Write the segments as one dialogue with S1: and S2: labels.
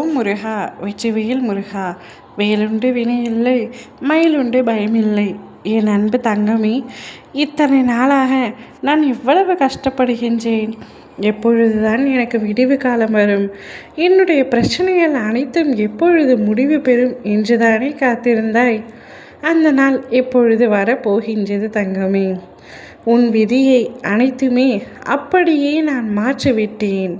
S1: ஓம் முருகா வெற்றிவேல் முருகா, வேலுண்டு வினையில்லை, மயிலுண்டு பயமில்லை. என் அன்பு தங்கமே, இத்தனை நாளாக நான் எவ்வளவு கஷ்டப்படுகின்றேன். எப்பொழுதுதான் எனக்கு விடிவு காலம் வரும், என்னுடைய பிரச்சனைகள் அனைத்தும் எப்பொழுது முடிவு பெறும் என்றுதானே காத்திருந்தாய். அந்த நாள் எப்பொழுது வரப்போகின்றது தங்கமே. உன் விதியை அனைத்துமே அப்படியே நான் மாற்றிவிட்டேன்.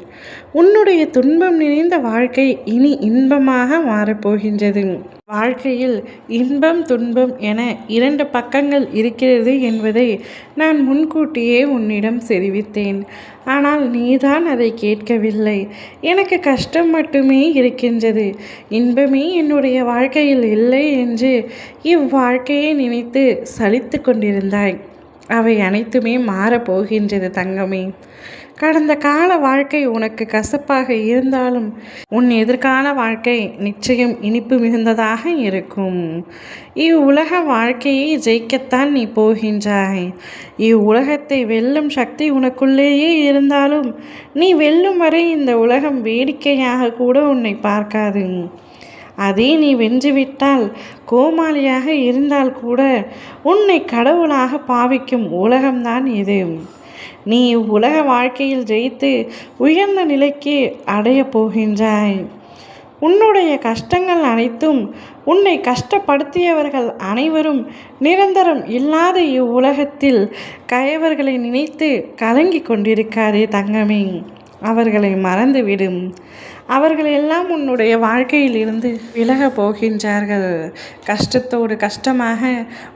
S1: உன்னுடைய துன்பம் நிறைந்த வாழ்க்கை இனி இன்பமாக மாறப்போகின்றது. வாழ்க்கையில் இன்பம் துன்பம் என 2 பக்கங்கள் இருக்கிறது என்பதை நான் முன்கூட்டியே உன்னிடம் தெரிவித்தேன். ஆனால் நீதான் அதை கேட்கவில்லை. எனக்கு கஷ்டம் மட்டுமே இருக்கின்றது, இன்பமே என்னுடைய வாழ்க்கையில் இல்லை என்று இவ்வாழ்க்கையை நினைத்து சலித்து கொண்டிருந்தாய். அவை அனைத்துமே மாறப்போகின்றது தங்கமே. கடந்த கால வாழ்க்கை உனக்கு கசப்பாக இருந்தாலும் உன் எதிர்கால வாழ்க்கை நிச்சயம் இனிப்பு மிகுந்ததாக இருக்கும். இவ்வுலக வாழ்க்கையை ஜெயிக்கத்தான் நீ போகின்றாய். இவ்வுலகத்தை வெல்லும் சக்தி உனக்குள்ளேயே இருந்தாலும் நீ வெல்லும் வரை இந்த உலகம் வேடிக்கையாக கூட உன்னை பார்க்காது. அதே நீ வென்றுவிட்டால், கோமாளியாக இருந்தால் கூட உன்னை கடவுளாக பாவிக்கும் உலகம்தான் இது. நீ உலக வாழ்க்கையில் ஜெயித்து உயர்ந்த நிலைக்கு அடையப் போகின்றாய். உன்னுடைய கஷ்டங்கள் அனைத்தும், உன்னை கஷ்டப்படுத்தியவர்கள் அனைவரும் நிரந்தரம் இல்லாத இவ்வுலகத்தில் கயவர்களை நினைத்து கலங்கி கொண்டிருக்காதே தங்கமே. அவர்களை மறந்துவிடும். அவர்கள் எல்லாம் உன்னுடைய வாழ்க்கையில் இருந்து விலகப் போகின்றார்கள். கஷ்டத்தோடு கஷ்டமாக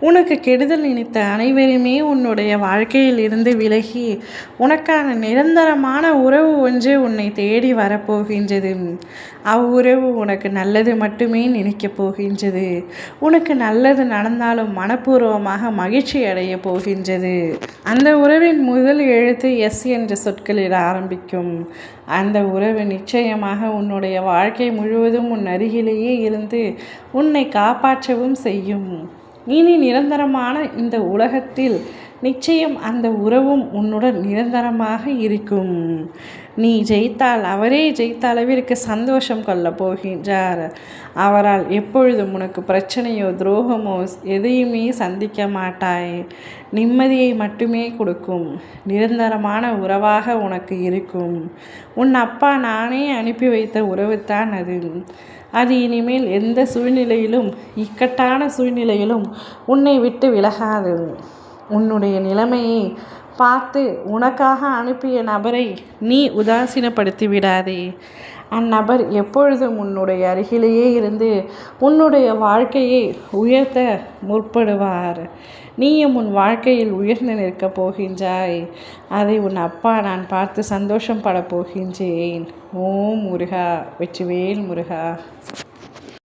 S1: உனக்கு கெடுதல் நினைத்த அனைவருமே உன்னுடைய வாழ்க்கையில் இருந்து விலகி உனக்கான நிரந்தரமான உறவு ஒன்று உன்னை தேடி வரப்போகின்றது. அவ்வுறவு உனக்கு நல்லது மட்டுமே நினைக்கப் போகின்றது. உனக்கு நல்லது நடந்தாலும் மனப்பூர்வமாக மகிழ்ச்சி அடைய போகின்றது. அந்த உறவின் முதல் எழுத்து எஸ் என்ற சொற்களில் ஆரம்பிக்கும். அந்த உறவு நிச்சயமாக உன்னுடைய வாழ்க்கை முழுவதும் உன் அருகிலேயே இருந்து உன்னை காப்பாற்றவும் செய்யும். இனி நிரந்தரமான இந்த உலகத்தில் நிச்சயம் அந்த உறவும் உன்னுடன் நிரந்தரமாக இருக்கும். நீ ஜெயித்தால் அவரே ஜெயித்த அளவிற்கு சந்தோஷம் கொள்ளப் போகின்றார். அவரால் எப்பொழுதும் உனக்கு பிரச்சனையோ துரோகமோ எதையுமே சந்திக்க மாட்டாய். நிம்மதியை மட்டுமே கொடுக்கும் நிரந்தரமான உறவாக உனக்கு இருக்கும். உன் அப்பா நானே அனுப்பி வைத்த உறவுத்தான் அது. அது இனிமேல் எந்த சூழ்நிலையிலும், இக்கட்டான சூழ்நிலையிலும் உன்னை விட்டு விலகாது. உன்னுடைய நிலைமையை பார்த்து உனக்காக அனுப்பிய நபரை நீ உதாசீனப்படுத்தி விடாதே. அந்நபர் எப்பொழுதும் உன்னுடைய அருகிலேயே இருந்து உன்னுடைய வாழ்க்கையை உயர்த்த முற்படுவார். நீயும் உன் வாழ்க்கையில் உயர்ந்து நிற்கப் போகின்றாய். அதை உன் அப்பா நான் பார்த்து சந்தோஷம் பட போகின்றேன். ஓம் முருகா வெற்றிவேல் முருகா.